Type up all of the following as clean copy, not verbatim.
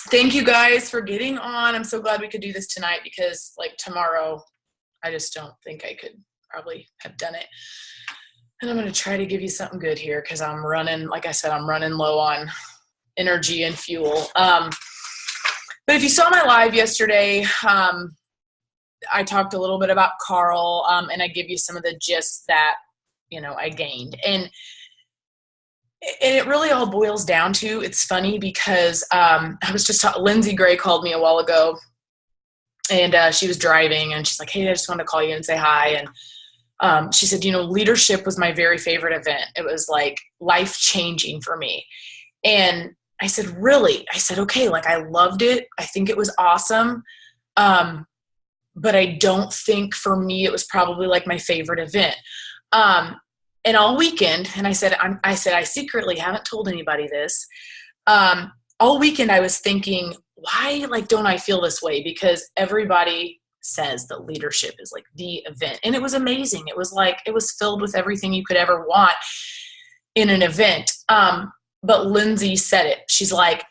Thank you guys for getting on. I'm so glad we could do this tonight because like tomorrow, I just don't think I could probably have done it. And I'm going to try to give you something good here because I'm running, like I said, I'm running low on energy and fuel. But if you saw my live yesterday, I talked a little bit about Carl, and I give you some of the gist that, I gained. And it really all boils down to, it's funny because I was just Lindsay Gray called me a while ago, and she was driving, and she's like, hey, I just wanted to call you and say hi. And she said, leadership was my very favorite event. It was like life-changing for me. And I said, really? I said, okay, like I loved it. I think it was awesome. But I don't think for me it was probably like my favorite event. And all weekend, and I said, I secretly haven't told anybody this. All weekend I was thinking, why don't I feel this way? Because everybody says that leadership is like the event. And it was amazing. It was filled with everything you could ever want in an event. But Lindsay said it. She's like,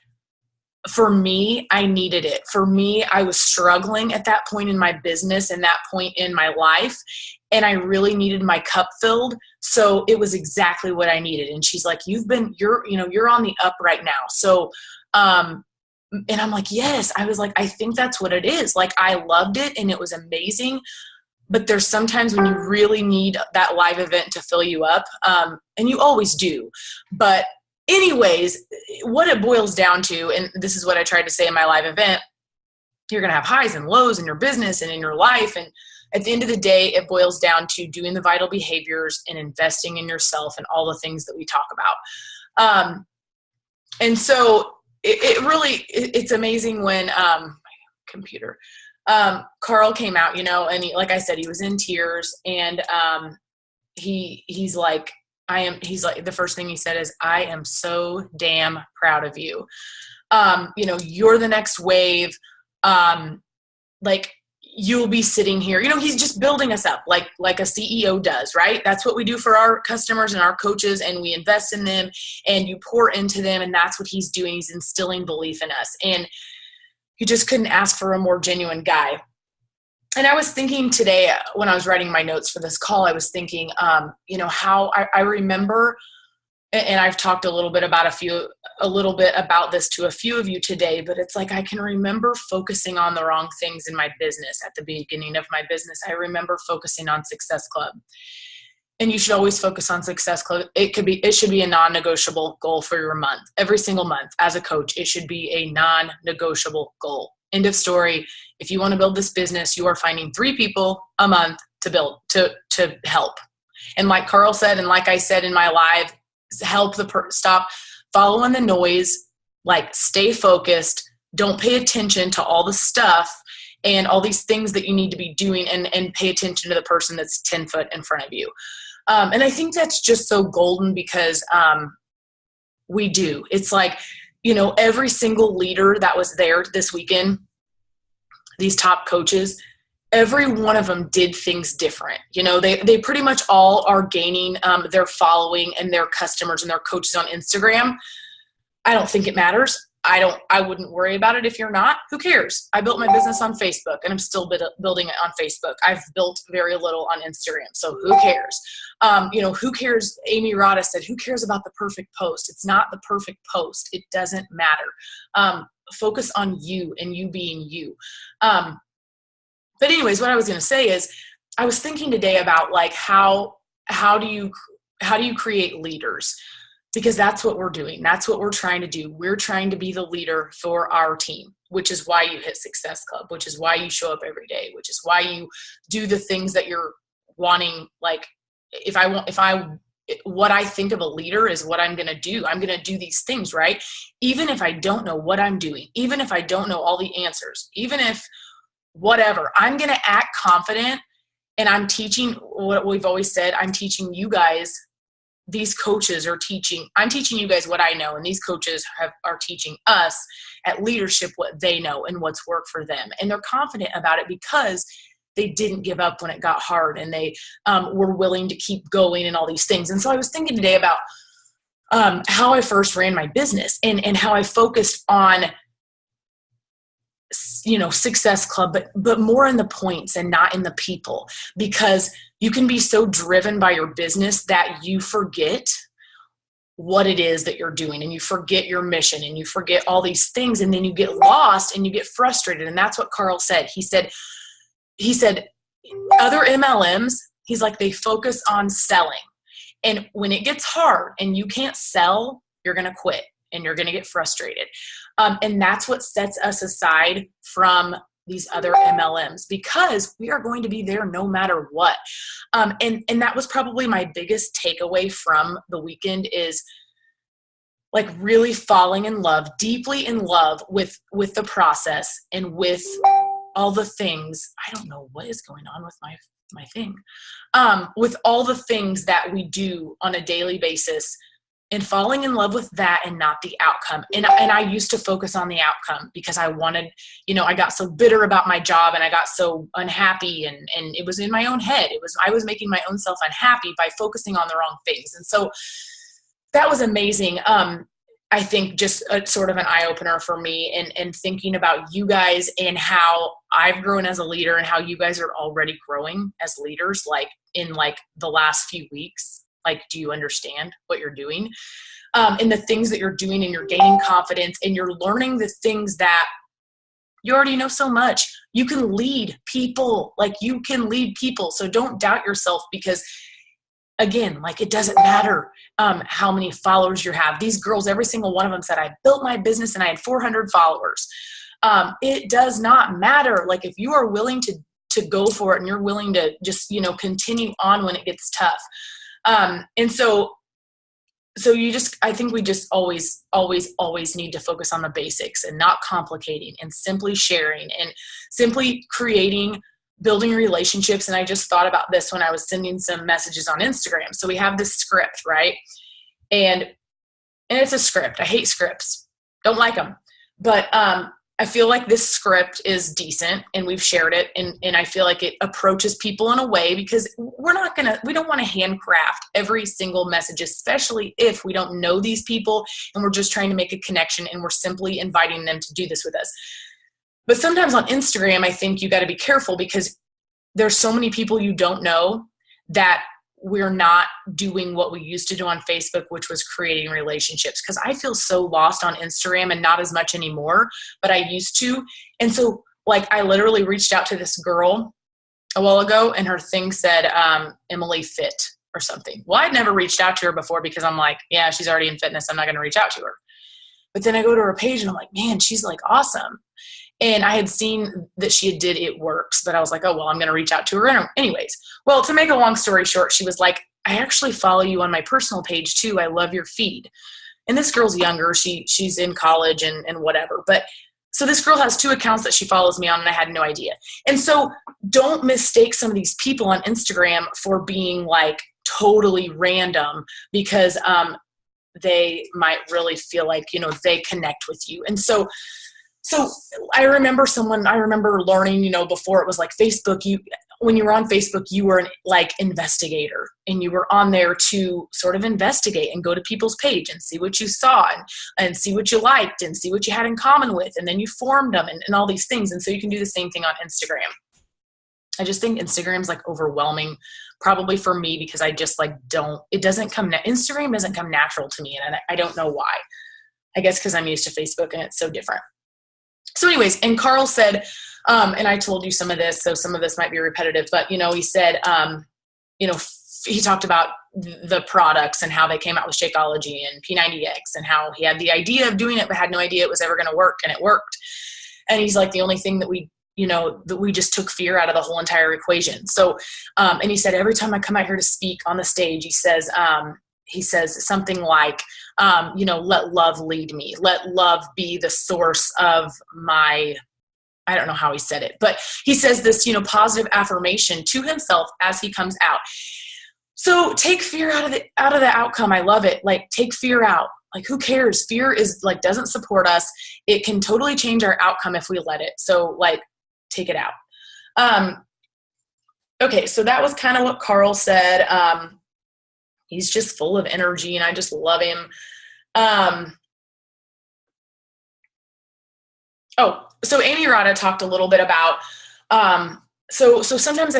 for me, I needed it. For me, I was struggling at that point in my business and that point in my life. And I really needed my cup filled. So it was exactly what I needed. And she's like, you're on the up right now. So, and I'm like, yes. I was like, I think that's what it is. Like, I loved it and it was amazing. But there's sometimes when you really need that live event to fill you up. And you always do. But anyways, what it boils down to, and this is what I tried to say in my live event, you're going to have highs and lows in your business and in your life. And at the end of the day, it boils down to doing the vital behaviors and investing in yourself and all the things that we talk about. And so it's amazing when my computer, Carl came out, and he, like I said, he was in tears, and he's like, the first thing he said is, I am so damn proud of you. You're the next wave. You'll be sitting here, he's just building us up like a CEO does, right? That's what we do for our customers and our coaches, and we invest in them and you pour into them. And that's what he's doing. He's instilling belief in us. And you just couldn't ask for a more genuine guy. And I was thinking today when I was writing my notes for this call, I was thinking, how I remember, and I've talked a little bit about this to a few of you today, but it's like, I can remember focusing on the wrong things in my business at the beginning of my business. I remember focusing on Success Club, and you should always focus on Success Club. It should be a non-negotiable goal for your month. Every single month as a coach, it should be a non-negotiable goal. End of story. If you want to build this business, you are finding 3 people a month to help. And like Carl said, and like I said in my live, help stop following the noise, stay focused, don't pay attention to all the stuff and all these things that you need to be doing, and pay attention to the person that's 10 foot in front of you. And I think that's just so golden because we do. It's like, every single leader that was there this weekend, these top coaches, every one of them did things different. They pretty much all are gaining their following and their customers and their coaches on Instagram. I don't think it matters. I wouldn't worry about it if you're not. Who cares? I built my business on Facebook and I'm still building it on Facebook. I've built very little on Instagram. So who cares? Who cares? Amy Rada said, who cares about the perfect post? It's not the perfect post. It doesn't matter. Focus on you and you being you. But anyways, what I was going to say is, I was thinking today about how do you create leaders? Because that's what we're doing. That's what we're trying to do. We're trying to be the leader for our team, which is why you hit Success Club, which is why you show up every day, which is why you do the things that you're wanting. What I think of a leader is what I'm going to do. I'm going to do these things, right? Even if I don't know what I'm doing, even if I don't know all the answers, even if whatever, I'm going to act confident. And I'm teaching what we've always said. I'm teaching you guys. These coaches are teaching. I'm teaching you guys what I know, and these coaches are teaching us at leadership what they know and what's worked for them. And they're confident about it because they didn't give up when it got hard, and they were willing to keep going and all these things. And so I was thinking today about how I first ran my business and how I focused on, Success Club, but more in the points and not in the people, because you can be so driven by your business that you forget what it is that you're doing, and you forget your mission, and you forget all these things, and then you get lost and you get frustrated. And that's what Carl said. He said other MLMs, he's like, they focus on selling. And when it gets hard and you can't sell, you're going to quit and you're going to get frustrated. And that's what sets us aside from these other MLMs, because we are going to be there no matter what. And that was probably my biggest takeaway from the weekend, is like really falling in love, deeply in love with the process and with all the things. I don't know what is going on with my thing. With all the things that we do on a daily basis, and falling in love with that and not the outcome. And I used to focus on the outcome because I wanted, I got so bitter about my job and I got so unhappy, and it was in my own head. I was making my own self unhappy by focusing on the wrong things. And so that was amazing. I think just a sort of an eye opener for me, and thinking about you guys and how I've grown as a leader and how you guys are already growing as leaders, like in like the last few weeks. Like, do you understand what you're doing? And the things that you're doing, and you're gaining confidence, and you're learning the things that you already know so much. You can lead people. So don't doubt yourself, because again, like, it doesn't matter how many followers you have. These girls, every single one of them said, I built my business and I had 400 followers. It does not matter. Like, if you are willing to go for it, and you're willing to just, continue on when it gets tough. And so I think we just always need to focus on the basics and not complicating, and simply sharing and simply building relationships. And I just thought about this when I was sending some messages on Instagram. So we have this script, right? And it's a script. I hate scripts. Don't like them. But, I feel like this script is decent, and we've shared it, and I feel like it approaches people in a way, because we don't want to handcraft every single message, especially if we don't know these people and we're just trying to make a connection and we're simply inviting them to do this with us. But sometimes on Instagram, I think you got to be careful, because there's so many people you don't know that we're not doing what we used to do on Facebook, which was creating relationships. Because I feel so lost on Instagram, and not as much anymore, but I used to. And so, like, I literally reached out to this girl a while ago, and her thing said, Emily Fit or something. Well, I'd never reached out to her before, because I'm like, yeah, she's already in fitness. I'm not going to reach out to her. But then I go to her page and I'm like, man, she's like awesome. And I had seen that she did It Works, but I was like, oh, well, I'm going to reach out to her anyways. Well, to make a long story short, she was like, I actually follow you on my personal page too. I love your feed. And this girl's younger. She's in college and whatever. But so this girl has 2 accounts that she follows me on, and I had no idea. And so don't mistake some of these people on Instagram for being like totally random, because they might really feel like, they connect with you. And so I remember learning, before it was like Facebook, when you were on Facebook, you were an like investigator, and you were on there to sort of investigate and go to people's page and see what you saw and see what you liked and see what you had in common with. And then you formed them and all these things. And so you can do the same thing on Instagram. I just think Instagram's like overwhelming, probably for me, because I just like Instagram doesn't come natural to me. And I don't know why. I guess because I'm used to Facebook and it's so different. So anyways, and Carl said, and I told you some of this, so some of this might be repetitive, but, he said, he talked about the products and how they came out with Shakeology and P90X, and how he had the idea of doing it, but had no idea it was ever going to work, and it worked. And he's like, the only thing that we just took fear out of the whole entire equation. So, and he said, every time I come out here to speak on the stage, he says something like, let love lead me. Let love be the source of my, I don't know how he said it, but he says this, positive affirmation to himself as he comes out. So take fear out of the outcome. I love it. Like, take fear out. Like, who cares? Fear is like, doesn't support us. It can totally change our outcome if we let it. So like, take it out. Okay. So that was kind of what Carl said. he's just full of energy and I just love him. So Amy Rada talked a little bit about, so sometimes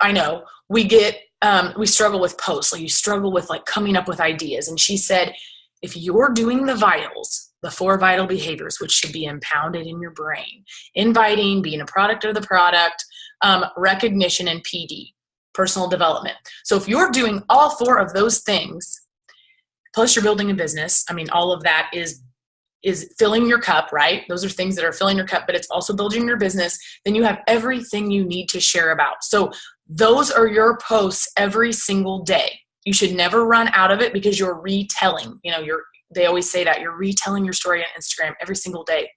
I know we struggle with posts, like you struggle with like coming up with ideas. And she said, if you're doing the vitals, the 4 vital behaviors, which should be impounded in your brain, inviting, being a product of the product, recognition, and PD, personal development. So if you're doing all 4 of those things, plus you're building a business, I mean, all of that is filling your cup, right? Those are things that are filling your cup, but it's also building your business. Then you have everything you need to share about. So those are your posts every single day. You should never run out of it because you're retelling. They always say that you're retelling your story on Instagram every single day.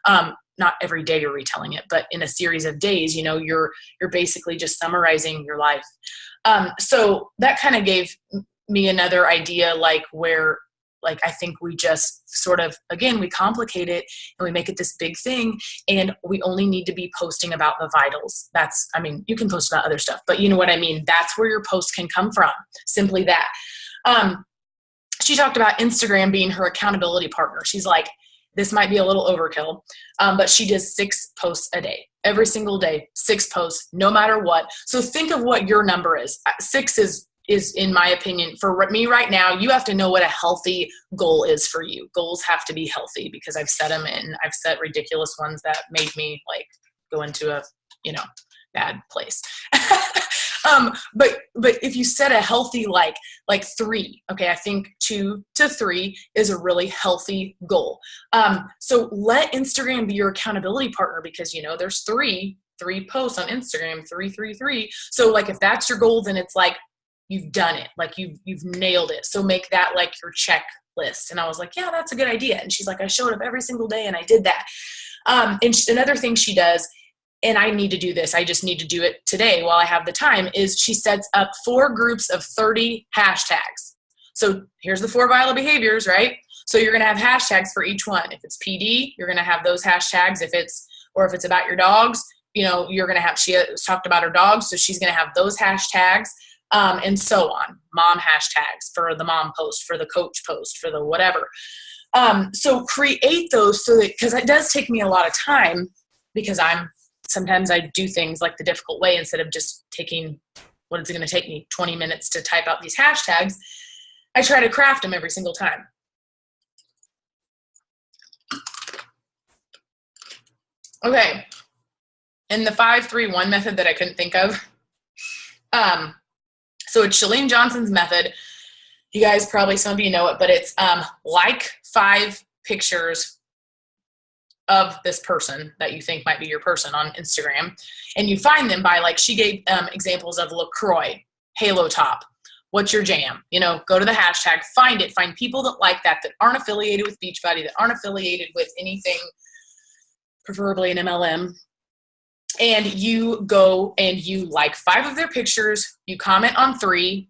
Not every day you're retelling it, but in a series of days, you're basically just summarizing your life. So that kind of gave me another idea, where I think we just sort of, again, we complicate it and we make it this big thing, and we only need to be posting about the vitals. You can post about other stuff, but you know what I mean? That's where your post can come from. Simply that. She talked about Instagram being her accountability partner. She's like, this might be a little overkill, but she does 6 posts a day. Every single day, 6 posts, no matter what. So think of what your number is. 6 is in my opinion, for me right now, you have to know what a healthy goal is for you. Goals have to be healthy because I've set them, and I've set ridiculous ones that made me go into a, bad place. But if you set a healthy, like 3, okay, I think 2 to 3 is a really healthy goal. So let Instagram be your accountability partner because, there's 3 posts on Instagram, 3. So if that's your goal, then it's you've done it. You've nailed it. So make that your checklist. And I was like, yeah, that's a good idea. And she's like, I showed up every single day and I did that. And another thing she does, and I need to do this, I just need to do it today while I have the time, is she sets up 4 groups of 30 hashtags. So here's the 4 vital behaviors, right? So you're going to have hashtags for each one. If it's PD, you're going to have those hashtags. If it's about your dogs, you're going to have, she has talked about her dogs. So she's going to have those hashtags. And so on. Mom hashtags for the mom post, for the coach post, for the whatever. So create those because it does take me a lot of time because sometimes I do things the difficult way instead of just taking, what is it going to take me 20 minutes to type out these hashtags? I try to craft them every single time. Okay. And the 5-3-1 method that I couldn't think of, so it's Chalene Johnson's method. You guys probably, some of you know it, but it's 5 pictures of this person that you think might be your person on Instagram. And you find them by she gave examples of LaCroix, Halo Top, what's your jam? Go to the hashtag, find people that like that aren't affiliated with Beachbody, that aren't affiliated with anything, preferably an MLM. And you go and you 5 of their pictures, you comment on 3.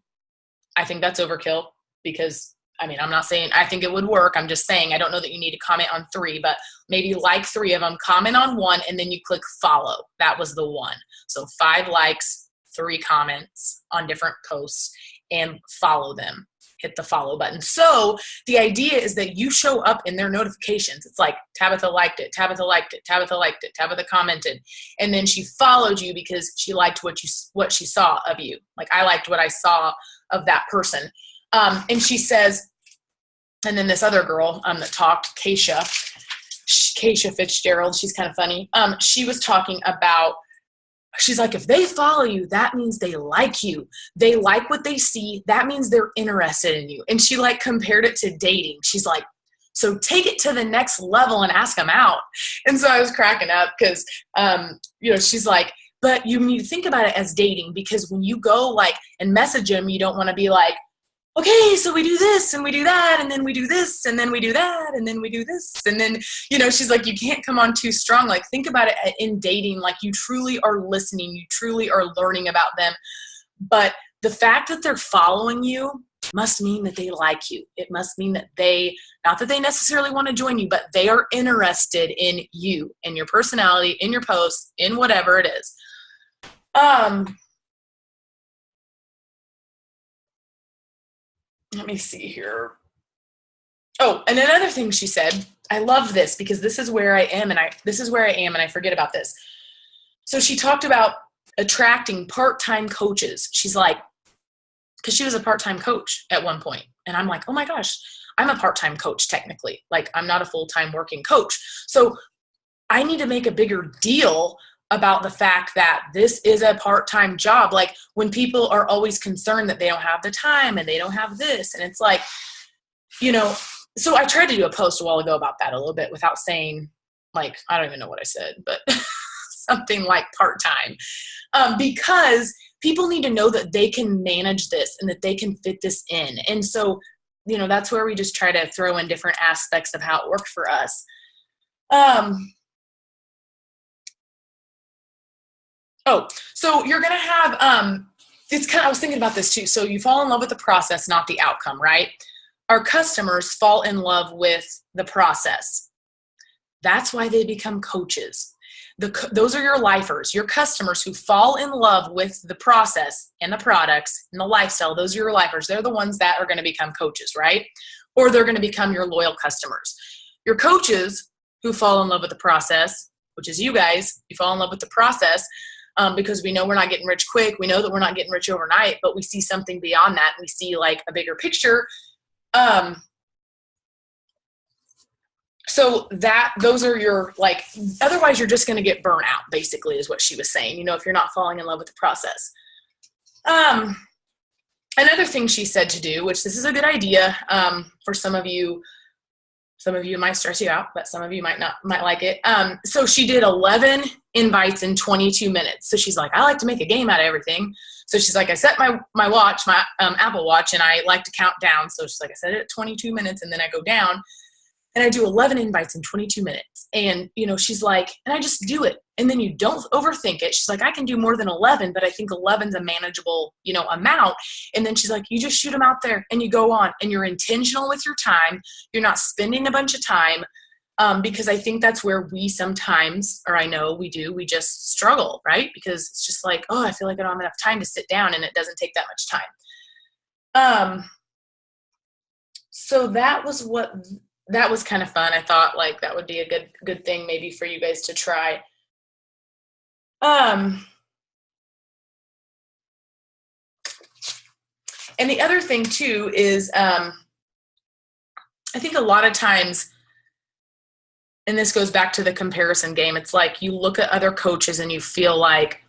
I think that's overkill because, I'm not saying I think it would work. I'm just saying I don't know that you need to comment on 3, but maybe 3 of them, comment on 1, and then you click follow. That was the 1. So 5 likes, 3 comments on different posts, and follow them. Hit the follow button. So the idea is that you show up in their notifications. It's Tabitha liked it, Tabitha liked it, Tabitha liked it, Tabitha commented. And then she followed you because she liked what she saw of you. I liked what I saw of that person. And she says, and then this other girl that talked, Keisha Fitzgerald, she's kind of funny. She was talking about, she's like, if they follow you, that means they like you. They like what they see. That means they're interested in you. And she compared it to dating. She's like, so take it to the next level and ask them out. And so I was cracking up because, she's like, but you need to think about it as dating because when you go and message them, you don't want to be okay, so we do this and we do that, and then we do this, and then we do that, and then we do this. And then, she's like, you can't come on too strong. Think about it in dating, you truly are listening, you truly are learning about them. But the fact that they're following you must mean that they like you. It must mean that not that they necessarily want to join you, but they are interested in you, in your personality, in your posts, in whatever it is. let me see here. Oh, and another thing she said, I love this because this is where I am and I forget about this. So she talked about attracting part-time coaches. She's like, because she was a part-time coach at one point. And I'm like, oh my gosh, I'm a part-time coach technically. Like, I'm not a full-time working coach. So I need to make a bigger deal about the fact that this is a part-time job. Like, when people are always concerned that they don't have the time and they don't have this, and it's like, you know, so I tried to do a post a while ago about that a little bit without saying, like, I don't even know what I said, but something like part-time, because people need to know that they can manage this and that they can fit this in. And so, you know, that's where we just try to throw in different aspects of how it worked for us. So you're going to have, I was thinking about this too. So you fall in love with the process, not the outcome, right? Our customers fall in love with the process. That's why they become coaches. Those are your lifers, your customers who fall in love with the process and the products and the lifestyle. Those are your lifers. They're the ones that are going to become coaches, right? Or they're going to become your loyal customers. Your coaches who fall in love with the process, which is you guys, you fall in love with the process because we know we're not getting rich quick. We know that we're not getting rich overnight, but we see something beyond that. We see like a bigger picture. So those are your, like, otherwise you're just going to get burnt out, basically, is what she was saying, you know, if you're not falling in love with the process. Another thing she said to do, which this is a good idea, for some of you might stress you out, but some of you might like it. So she did 11 invites in 22 minutes. So she's like, I like to make a game out of everything. So she's like, I set my watch, my Apple Watch, and I like to count down. So she's like, I set it at 22 minutes and then I go down. And I do 11 invites in 22 minutes. And, you know, she's like, and I just do it. And then you don't overthink it. She's like, I can do more than 11, but I think 11's a manageable, you know, amount. And then she's like, you just shoot them out there and you go on and you're intentional with your time. You're not spending a bunch of time, because I think that's where we sometimes, or I know we do, we just struggle, right? Because it's just like, oh, I feel like I don't have enough time to sit down, and it doesn't take that much time. So that was kind of fun. I thought like that would be a good thing maybe for you guys to try. And the other thing too is, I think a lot of times, and this goes back to the comparison game, it's like you look at other coaches and you feel like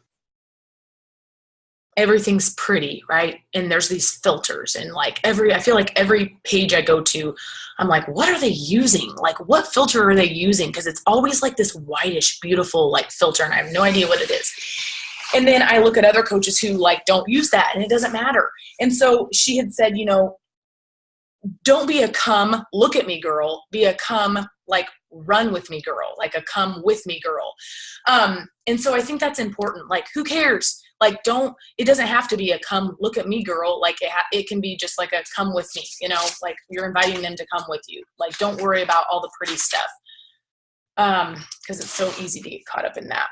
everything's pretty, right? And there's these filters, and like I feel like every page I go to, I'm like, what are they using? Like, what filter are they using? Because it's always like this whitish, beautiful like filter, and I have no idea what it is. And then I look at other coaches who like don't use that, and it doesn't matter. And so she had said, you know, don't be a come look at me girl, be a come like run with me girl, like a come with me girl. And so I think that's important. Like, who cares? Like, it doesn't have to be a come look at me girl. Like it can be just like a come with me, you know, like you're inviting them to come with you. Like, don't worry about all the pretty stuff. Cause it's so easy to get caught up in that.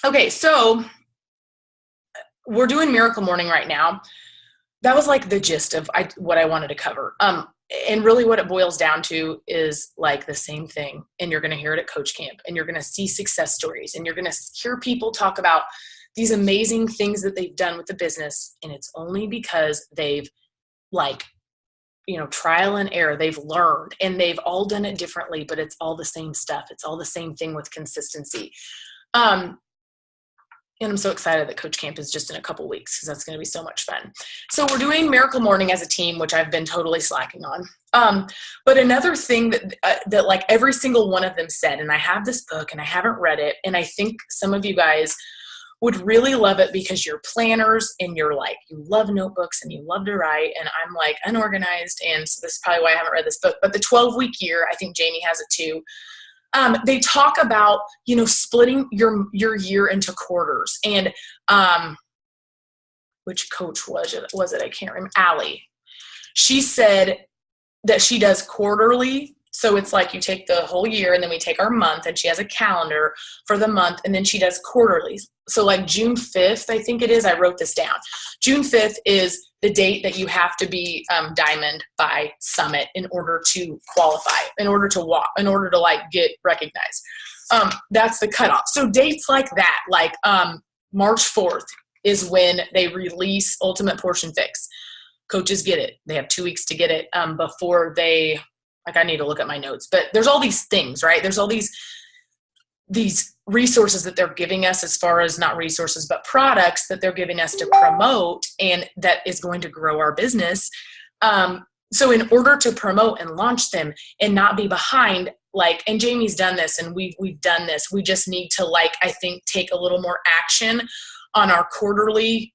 Okay. So we're doing Miracle Morning right now. That was like the gist of what I wanted to cover. And really what it boils down to is like the same thing. And you're going to hear it at Coach Camp, and you're going to see success stories, and you're going to hear people talk about these amazing things that they've done with the business. And it's only because they've like, you know, trial and error, they've learned, and they've all done it differently, but it's all the same stuff. It's all the same thing with consistency. And I'm so excited that Coach Camp is just in a couple weeks, because that's going to be so much fun. So we're doing Miracle Morning as a team, which I've been totally slacking on. But another thing that like every single one of them said, and I have this book and I haven't read it, and I think some of you guys would really love it because you're planners and you're like, you love notebooks and you love to write. And I'm like unorganized. And so this is probably why I haven't read this book, but the 12-week year, I think Jamie has it too. They talk about, you know, splitting your year into quarters, and, which coach was it? I can't remember. Allie. She said that she does quarterly. So it's like you take the whole year, and then we take our month, and she has a calendar for the month, and then she does quarterly. So like June 5th, I think it is, I wrote this down. June 5th is the date that you have to be diamond by summit in order to qualify, in order to walk, in order to like get recognized. That's the cutoff. So dates like that, like March 4th is when they release Ultimate Portion Fix. Coaches get it. They have 2 weeks to get it before they, like, I need to look at my notes, but there's all these things, right? There's all these resources that they're giving us, as far as not resources, but products that they're giving us to promote, and that is going to grow our business. So in order to promote and launch them and not be behind, like, and Jamie's done this and we've done this, we just need to, like, I think, take a little more action on our quarterly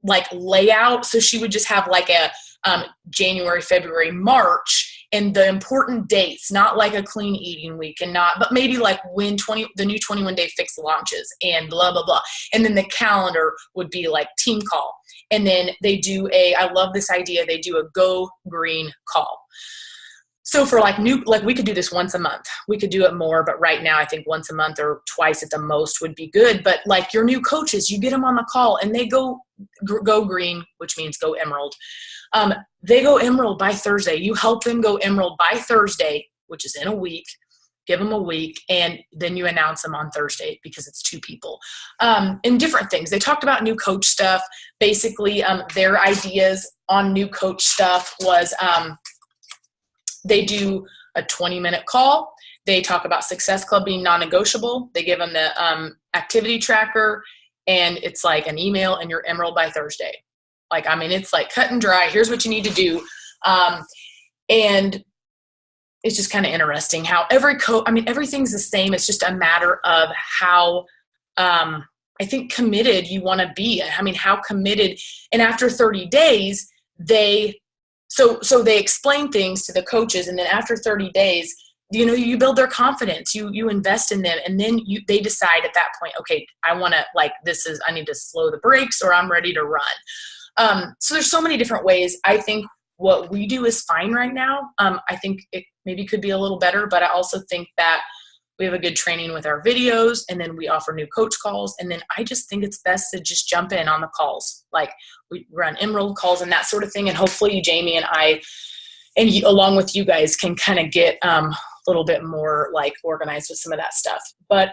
like layout. So she would just have like a January, February, March, and the important dates, not like a clean eating week, and not, but maybe like when the new 21 Day Fix launches and blah, blah, blah. And then the calendar would be like team call. And then they do I love this idea, they do a Go Green call. So for like we could do this once a month. We could do it more, but right now I think once a month or twice at the most would be good. But like your new coaches, you get them on the call and they go green, which means go emerald. They go emerald by Thursday. You help them go emerald by Thursday, which is in a week. Give them a week, and then you announce them on Thursday because it's 2 people. And different things. They talked about new coach stuff. Basically, their ideas on new coach stuff was they do a 20-minute call. They talk about Success Club being non-negotiable. They give them the activity tracker, and it's like an email, and you're emerald by Thursday. Like, I mean, it's like cut and dry. Here's what you need to do. And it's just kind of interesting how everything's the same. It's just a matter of how, I think, committed you want to be. I mean, how committed. And after 30 days, so they explain things to the coaches. And then after 30 days, you build their confidence, you invest in them. And then they decide at that point, okay, I want to, like, I need to slow the brakes, or I'm ready to run. So there's so many different ways. I think what we do is fine right now. I think it maybe could be a little better, but I also think that we have a good training with our videos, and then we offer new coach calls. And then I just think it's best to just jump in on the calls. Like, we run emerald calls and that sort of thing. And hopefully Jamie and I, and along with you guys, can kind of get a little bit more like organized with some of that stuff. But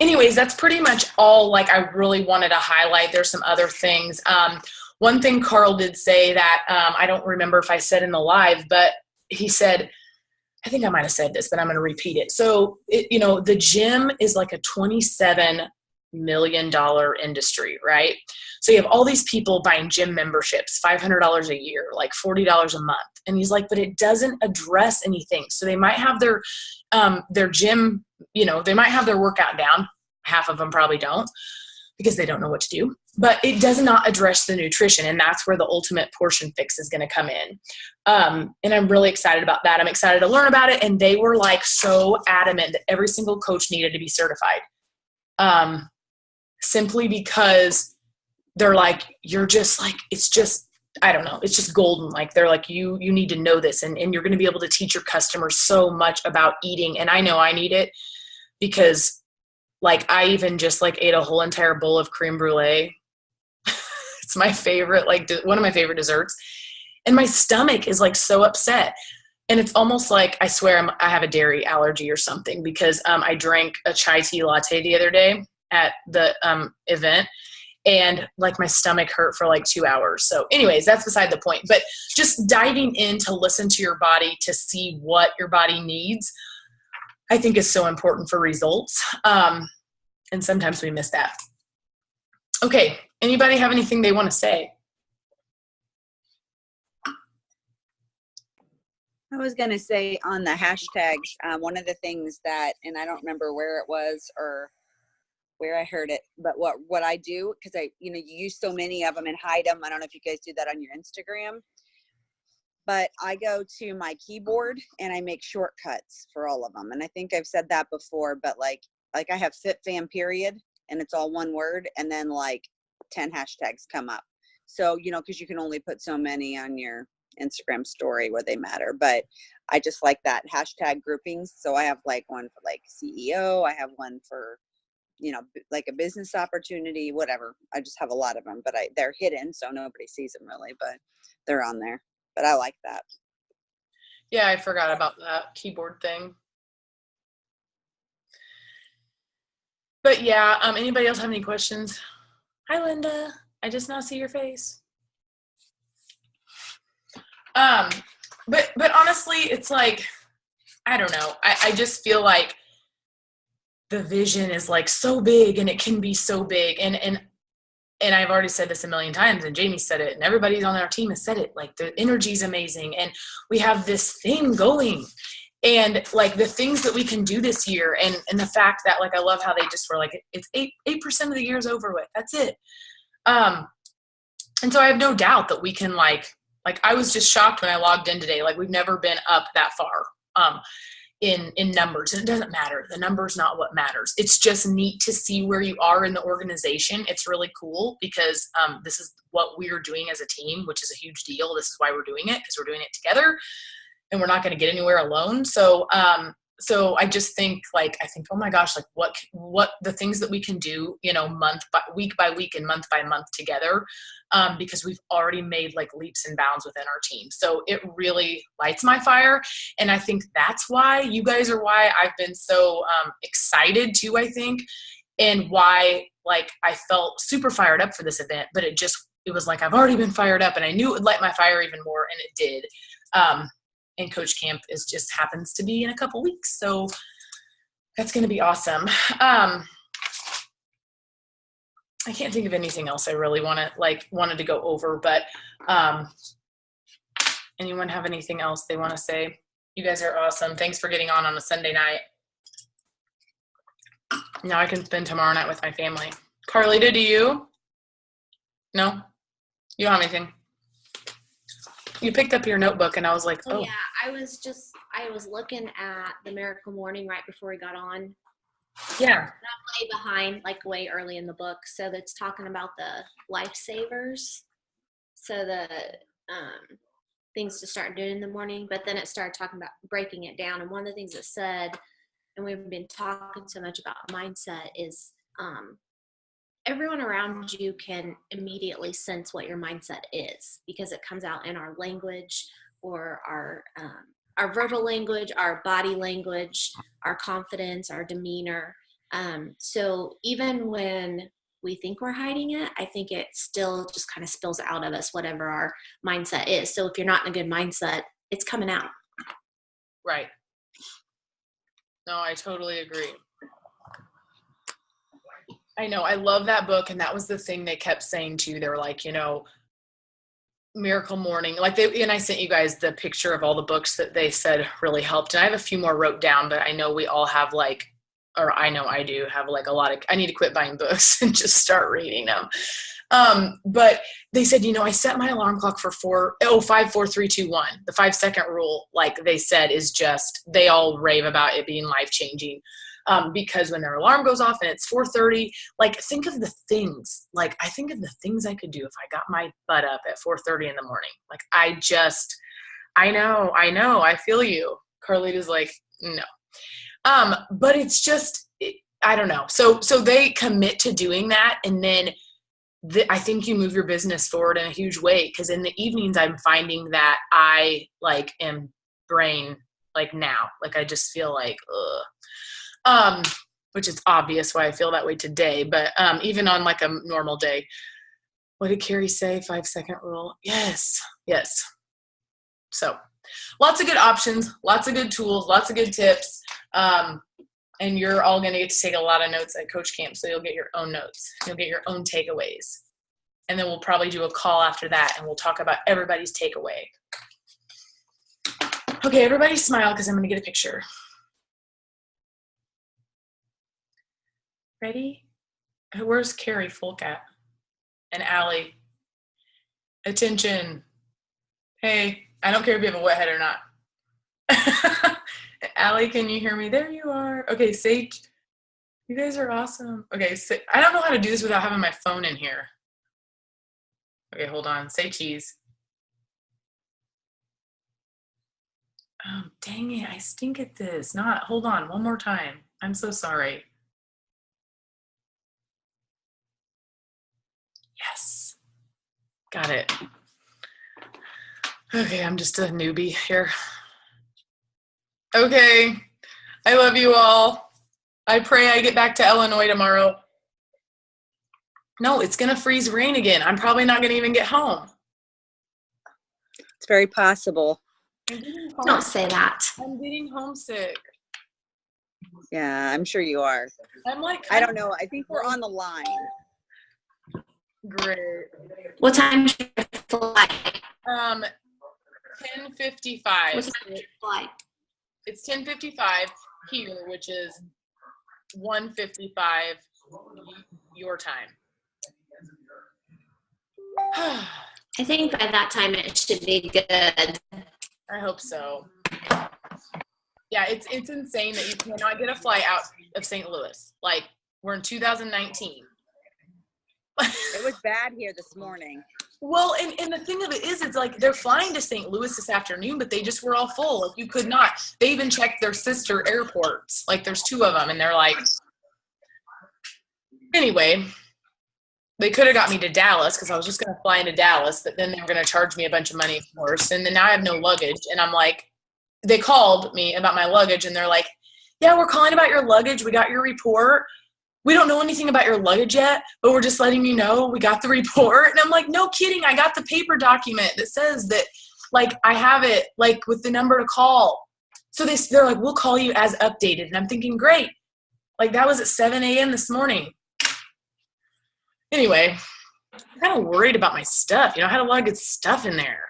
anyways, that's pretty much all like I really wanted to highlight. There's some other things. One thing Carl did say that I don't remember if I said in the live, but he said, I think I might have said this, but I'm going to repeat it. So, the gym is like a $27 million industry, right? So you have all these people buying gym memberships, $500 a year, like $40 a month. And he's like, but it doesn't address anything. So they might have their gym, they might have their workout down. Half of them probably don't, because they don't know what to do. But it does not address the nutrition, and that's where the Ultimate Portion Fix is going to come in. And I'm really excited about that. I'm excited to learn about it, and they were like so adamant that every single coach needed to be certified, simply because they're like, you're just like, it's just, I don't know, it's just golden. Like, they're like, you need to know this, and you're going to be able to teach your customers so much about eating. And I know I need it, because like, I even just like ate a whole entire bowl of creme brulee. It's my favorite, like one of my favorite desserts. And my stomach is like so upset. And it's almost like, I swear I have a dairy allergy or something, because I drank a chai tea latte the other day at the event, and like my stomach hurt for like 2 hours. So anyways, that's beside the point. But just diving in to listen to your body, to see what your body needs, I think is so important for results. And sometimes we miss that. Okay. Anybody have anything they want to say? I was going to say on the hashtags, one of the things that, and I don't remember where it was or where I heard it, but what I do, because you use so many of them and hide them. I don't know if you guys do that on your Instagram, but I go to my keyboard and I make shortcuts for all of them. And I think I've said that before, but like I have FitFam period, and it's all one word, and then like 10 hashtags come up. So, because you can only put so many on your Instagram story where they matter, but I just like that hashtag groupings. So I have like one for like CEO. I have one for like a business opportunity, whatever. I just have a lot of them, but they're hidden, so nobody sees them really, but they're on there. But I like that. Yeah, I forgot about that keyboard thing. But yeah, anybody else have any questions? Hi, Linda. I just now see your face. But honestly, it's like, I don't know. I just feel like the vision is like so big, and it can be so big. And I've already said this a million times, and Jamie said it, and everybody on our team has said it. Like, the energy is amazing, and we have this thing going. And like the things that we can do this year, and the fact that, like, I love how they just were like, it's 8% of the year's over with. That's it. And so I have no doubt that we can like I was just shocked when I logged in today. Like, we've never been up that far in numbers. And it doesn't matter. The number's not what matters. It's just neat to see where you are in the organization. It's really cool because this is what we're doing as a team, which is a huge deal. This is why we're doing it, because we're doing it together. And we're not going to get anywhere alone. So I just think oh my gosh, like what the things that we can do, week by week and month by month together, because we've already made like leaps and bounds within our team. So it really lights my fire. And I think that's why you guys are why I've been so excited too, I think, and why like I felt super fired up for this event, but it was like, I've already been fired up, and I knew it would light my fire even more, and it did. And Coach Camp just happens to be in a couple weeks. So that's going to be awesome. I can't think of anything else I really wanted to go over, but anyone have anything else they want to say? You guys are awesome. Thanks for getting on a Sunday night. Now I can spend tomorrow night with my family. Carlita, do you? No? You don't have anything? You picked up your notebook, and I was like, oh. Yeah, I was looking at the Miracle Morning right before we got on. Yeah. And I'm way behind, like way early in the book. So that's talking about the lifesavers. So the things to start doing in the morning. But then it started talking about breaking it down. And one of the things it said, and we've been talking so much about mindset, is everyone around you can immediately sense what your mindset is, because it comes out in our language, or our verbal language, our body language, our confidence, our demeanor. So even when we think we're hiding it, I think it still just kind of spills out of us, whatever our mindset is. So if you're not in a good mindset, it's coming out. Right. No, I totally agree. I know. I love that book. And that was the thing they kept saying too. They were like, Miracle Morning, and I sent you guys the picture of all the books that they said really helped. And I have a few more wrote down, but I know we all have I know I do have I need to quit buying books and just start reading them. But they said, I set my alarm clock for 5, 4, 3, 2, 1. The 5-second rule, like they said, is just, they all rave about it being life-changing. Because when their alarm goes off and it's 4:30, think of the things, I think of the things I could do if I got my butt up at 4:30 in the morning. I know, I feel you. Carlita's like, no. But it's just, I don't know. So they commit to doing that. And then I think you move your business forward in a huge way. Cause in the evenings, I'm finding that I am brain now, I just feel ugh. Which is obvious why I feel that way today, but even on a normal day. What did Carrie say? 5-second rule? Yes. So lots of good options, lots of good tools, lots of good tips. And you're all going to get to take a lot of notes at Coach Camp, so you'll get your own notes. You'll get your own takeaways. And then we'll probably do a call after that, and we'll talk about everybody's takeaway. Okay, everybody smile, because I'm going to get a picture. Ready? Where's Carrie Folk at? And Allie. Attention. Hey, I don't care if you have a wet head or not. Allie, can you hear me? There you are. Okay, say, you guys are awesome. Okay, I don't know how to do this without having my phone in here. Okay, hold on. Say cheese. Oh, dang it. I stink at this. Hold on. One more time. I'm so sorry. Yes. Got it. Okay, I'm just a newbie here. Okay. I love you all. I pray I get back to Illinois tomorrow. No, it's going to freeze rain again. I'm probably not going to even get home. It's very possible. Don't say that. I'm getting homesick. Yeah, I'm sure you are. I'm like, I don't know. I think we're on the line. Great. What time is your flight? 10:55. What time is your flight? It's 10:55 here, which is 1:55 your time. I think by that time it should be good. I hope so. Yeah, it's insane that you cannot get a flight out of St. Louis. Like, we're in 2019. It was bad here this morning. Well, and the thing of it is, it's like they're flying to St. Louis this afternoon, but they just were all full. Like, you could not. They even checked their sister airports. Like, there's 2 of them, and they're like, anyway, they could have got me to Dallas because I was just going to fly into Dallas, but then they were going to charge me a bunch of money, of course. And then now I have no luggage, and I'm like, they called me about my luggage, and they're like, yeah, we're calling about your luggage. We got your report. We don't know anything about your luggage yet, but we're just letting you know we got the report. And I'm like, no kidding. I got the paper document that says that, like, I have it, like, with the number to call. So they're like, we'll call you as updated. And I'm thinking, great. Like, that was at 7 a.m. this morning. Anyway, I'm kind of worried about my stuff. You know, I had a lot of good stuff in there.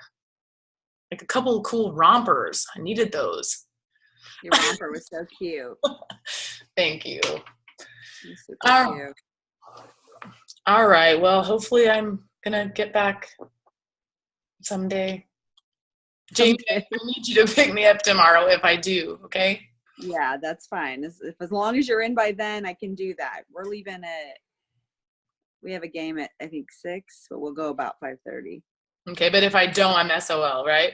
Like a couple of cool rompers. I needed those. Your romper was so cute. Thank you. Super cute. All right. Well, hopefully I'm going to get back someday. Jamie, I need you to pick me up tomorrow if I do, okay? Yeah, that's fine. As long as you're in by then, I can do that. We're leaving we have a game at, I think, 6, but we'll go about 5:30. Okay, but if I don't, I'm SOL, right?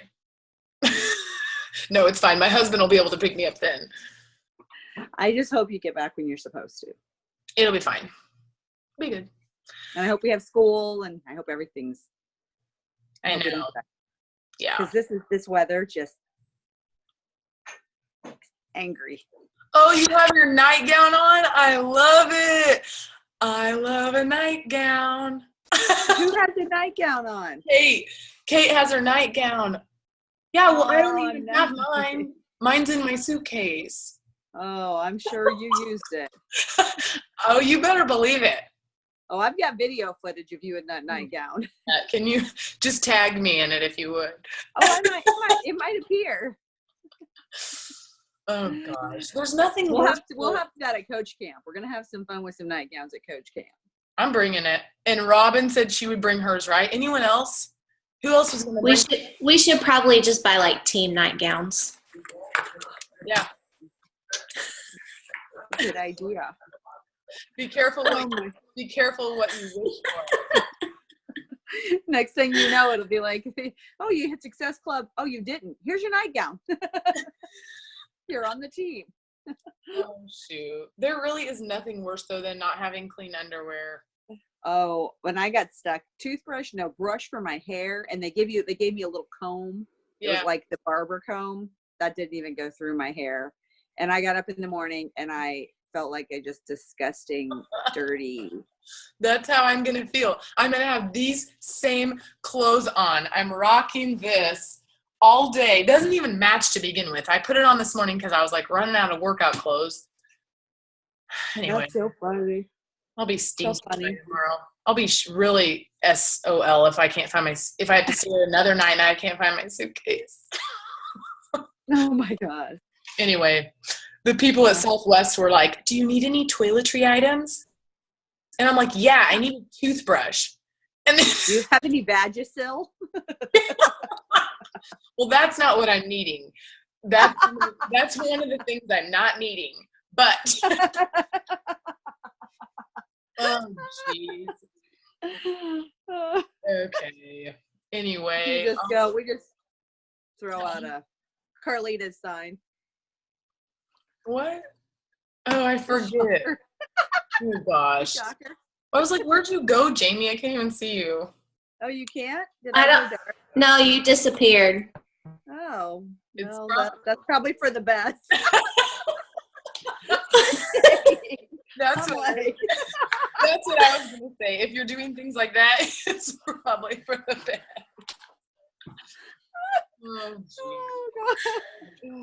No, it's fine. My husband will be able to pick me up then. I just hope you get back when you're supposed to. It'll be fine. Be good. And I hope we have school, and I hope everything's. I know. Yeah. Because this weather just angry. Oh, you have your nightgown on? I love it. I love a nightgown. Who has a nightgown on? Kate has her nightgown. Yeah, well, I don't even no. have mine. Mine's in my suitcase. Oh, I'm sure you used it. Oh, you better believe it. Oh, I've got video footage of you in that nightgown. Can you just tag me in it if you would? Oh, it might appear. Oh gosh, there's nothing. We'll have that at Coach Camp. We're gonna have some fun with some nightgowns at Coach Camp. I'm bringing it. And Robin said she would bring hers, right? Anyone else? Who else was gonna bring? We should probably just buy like team nightgowns. Yeah. Good idea. Be careful what you wish for. Next thing you know, it'll be like, oh, you hit Success Club. Oh, you didn't. Here's your nightgown. You're on the team. Oh, shoot. There really is nothing worse, though, than not having clean underwear. Oh, when I got stuck, toothbrush, no, brush for my hair, and they gave me a little comb. It was like the barber comb. That didn't even go through my hair. And I got up in the morning, and I felt like a just disgusting, dirty. That's how I'm going to feel. I'm going to have these same clothes on. I'm rocking this all day. Doesn't even match to begin with. I put it on this morning because I was like running out of workout clothes. Anyway. That's so funny. I'll be stinky tomorrow. I'll be really SOL if I can't find if I have to stay here another night and I can't find my suitcase. Oh my God. Anyway, the people at Southwest were like, do you need any toiletry items? And I'm like, yeah, I need a toothbrush. And then, do you have any Vagisil? Well, that's not what I'm needing. That's one of the things I'm not needing. But oh, jeez. Okay. Anyway, we just throw out a Carlita's sign. What? Oh, I forget. Oh gosh. Shocker. I was like, where'd you go, Jamie? I can't even see you. Oh, you can't? Did I go don't- dark? No, you disappeared. Oh, It's well, that's probably for the best. That's I'm what, like, that's what I was going to say. If you're doing things like that, it's probably for the best. Oh, oh, God. geez.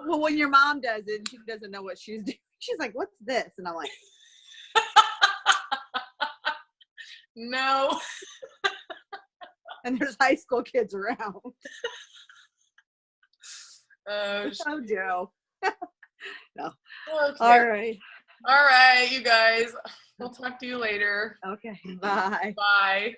Well, when your mom does it, she doesn't know what she's doing. She's like, "What's this?" And I'm like, No. and there's high school kids around. Oh, Oh, Joe. No. okay. All right. All right, you guys. We'll talk to you later. Okay. Bye. Bye.